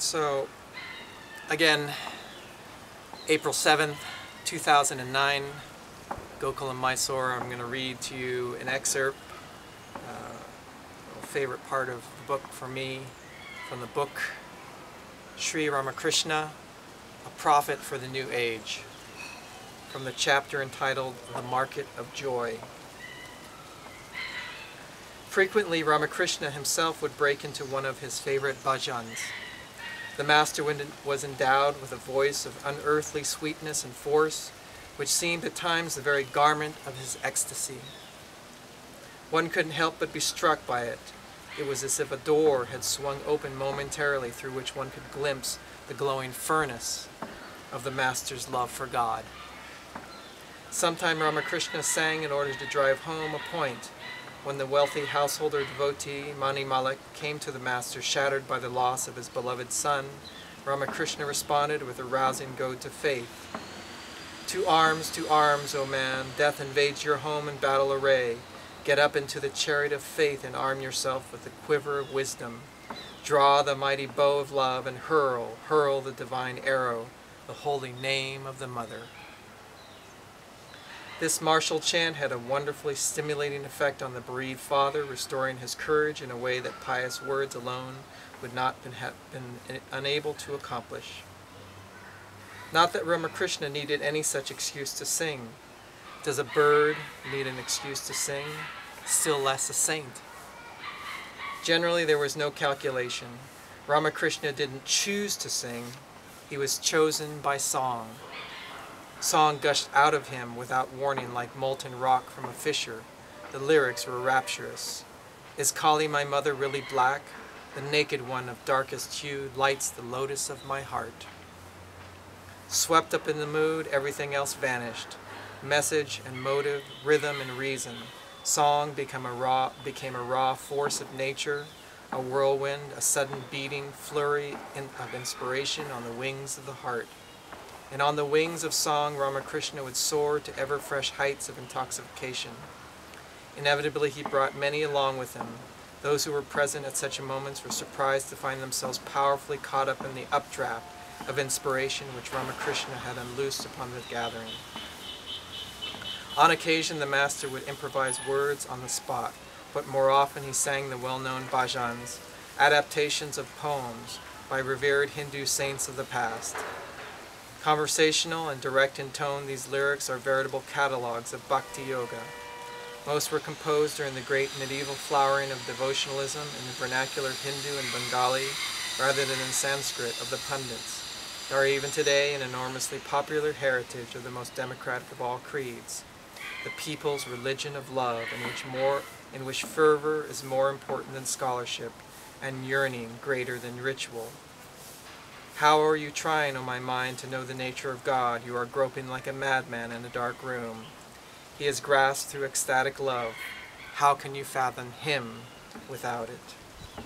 So, again, April 7th, 2009, Gokul in Mysore. I'm going to read to you an excerpt, a favorite part of the book for me, from the book Sri Ramakrishna, A Prophet for the New Age, from the chapter entitled The Market of Joy. Frequently, Ramakrishna himself would break into one of his favorite bhajans. The master was endowed with a voice of unearthly sweetness and force, which seemed at times the very garment of his ecstasy. One couldn't help but be struck by it. It was as if a door had swung open momentarily through which one could glimpse the glowing furnace of the master's love for God. Sometime Ramakrishna sang in order to drive home a point. When the wealthy householder devotee, Mani Malik, came to the master shattered by the loss of his beloved son, Ramakrishna responded with a rousing goad to faith. To arms, O man, death invades your home in battle array. Get up into the chariot of faith and arm yourself with the quiver of wisdom. Draw the mighty bow of love and hurl the divine arrow, the holy name of the Mother. This martial chant had a wonderfully stimulating effect on the bereaved father, restoring his courage in a way that pious words alone would not have been unable to accomplish. Not that Ramakrishna needed any such excuse to sing. Does a bird need an excuse to sing? Still less a saint. Generally, there was no calculation. Ramakrishna didn't choose to sing. He was chosen by song. Song gushed out of him without warning like molten rock from a fissure. The lyrics were rapturous. Is Kali, my mother, really black? The naked one of darkest hue lights the lotus of my heart. Swept up in the mood, everything else vanished. Message and motive, rhythm and reason. Song became a raw force of nature, a whirlwind, a sudden beating flurry of inspiration on the wings of the heart. And on the wings of song, Ramakrishna would soar to ever-fresh heights of intoxication. Inevitably, he brought many along with him. Those who were present at such moments were surprised to find themselves powerfully caught up in the updraft of inspiration which Ramakrishna had unloosed upon the gathering. On occasion, the master would improvise words on the spot, but more often he sang the well-known bhajans, adaptations of poems by revered Hindu saints of the past. Conversational and direct in tone, these lyrics are veritable catalogues of bhakti yoga. Most were composed during the great medieval flowering of devotionalism in the vernacular Hindu and Bengali rather than in Sanskrit of the pundits. There are even today an enormously popular heritage of the most democratic of all creeds, the people's religion of love, in which fervor is more important than scholarship and yearning greater than ritual. How are you trying, O my mind, to know the nature of God? You are groping like a madman in a dark room. He is grasped through ecstatic love. How can you fathom Him without it?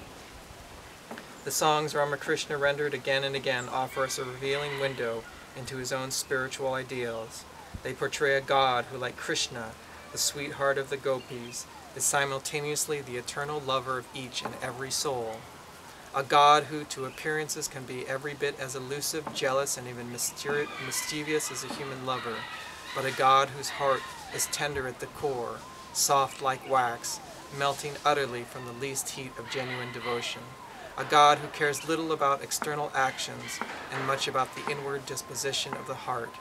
The songs Ramakrishna rendered again and again offer us a revealing window into his own spiritual ideals. They portray a God who, like Krishna, the sweetheart of the gopis, is simultaneously the eternal lover of each and every soul. A God who, to appearances, can be every bit as elusive, jealous, and even mischievous as a human lover, but a God whose heart is tender at the core, soft like wax, melting utterly from the least heat of genuine devotion. A God who cares little about external actions and much about the inward disposition of the heart.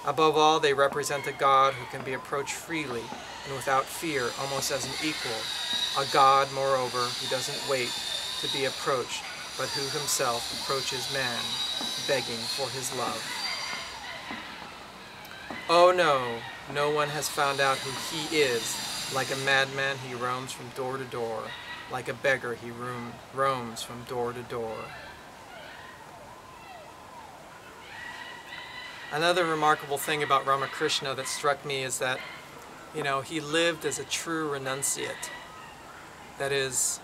Above all, they represent a God who can be approached freely and without fear, almost as an equal. A God, moreover, who doesn't wait to be approached, but who himself approaches man, begging for his love. Oh no, no one has found out who he is. Like a madman he roams from door to door. Like a beggar he roams from door to door. Another remarkable thing about Ramakrishna that struck me is that, he lived as a true renunciate. That is,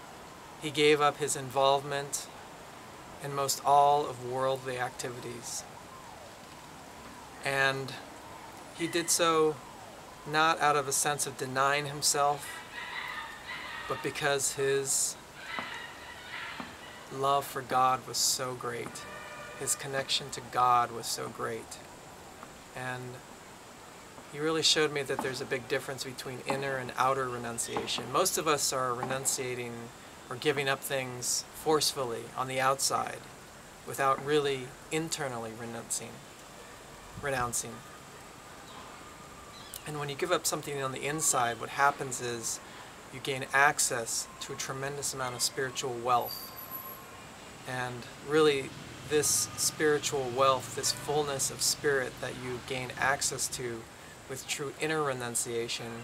he gave up his involvement in most all of worldly activities. And he did so not out of a sense of denying himself, but because his love for God was so great. His connection to God was so great. And he really showed me that there's a big difference between inner and outer renunciation. Most of us are renunciating or giving up things forcefully on the outside without really internally renouncing. And when you give up something on the inside, what happens is you gain access to a tremendous amount of spiritual wealth. And really, this spiritual wealth, this fullness of spirit that you gain access to with true inner renunciation,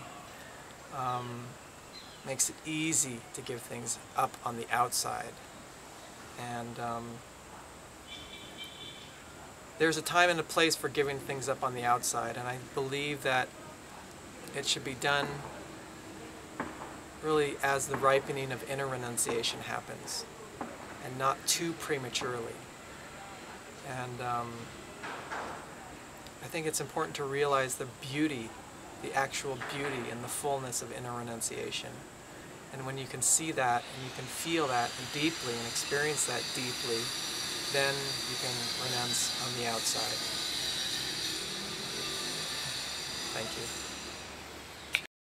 makes it easy to give things up on the outside. And there's a time and a place for giving things up on the outside, and I believe that it should be done really as the ripening of inner renunciation happens, and not too prematurely. And I think it's important to realize the beauty, the actual beauty and the fullness of inner renunciation. And when you can see that, and you can feel that deeply and experience that deeply, then you can renounce on the outside. Thank you.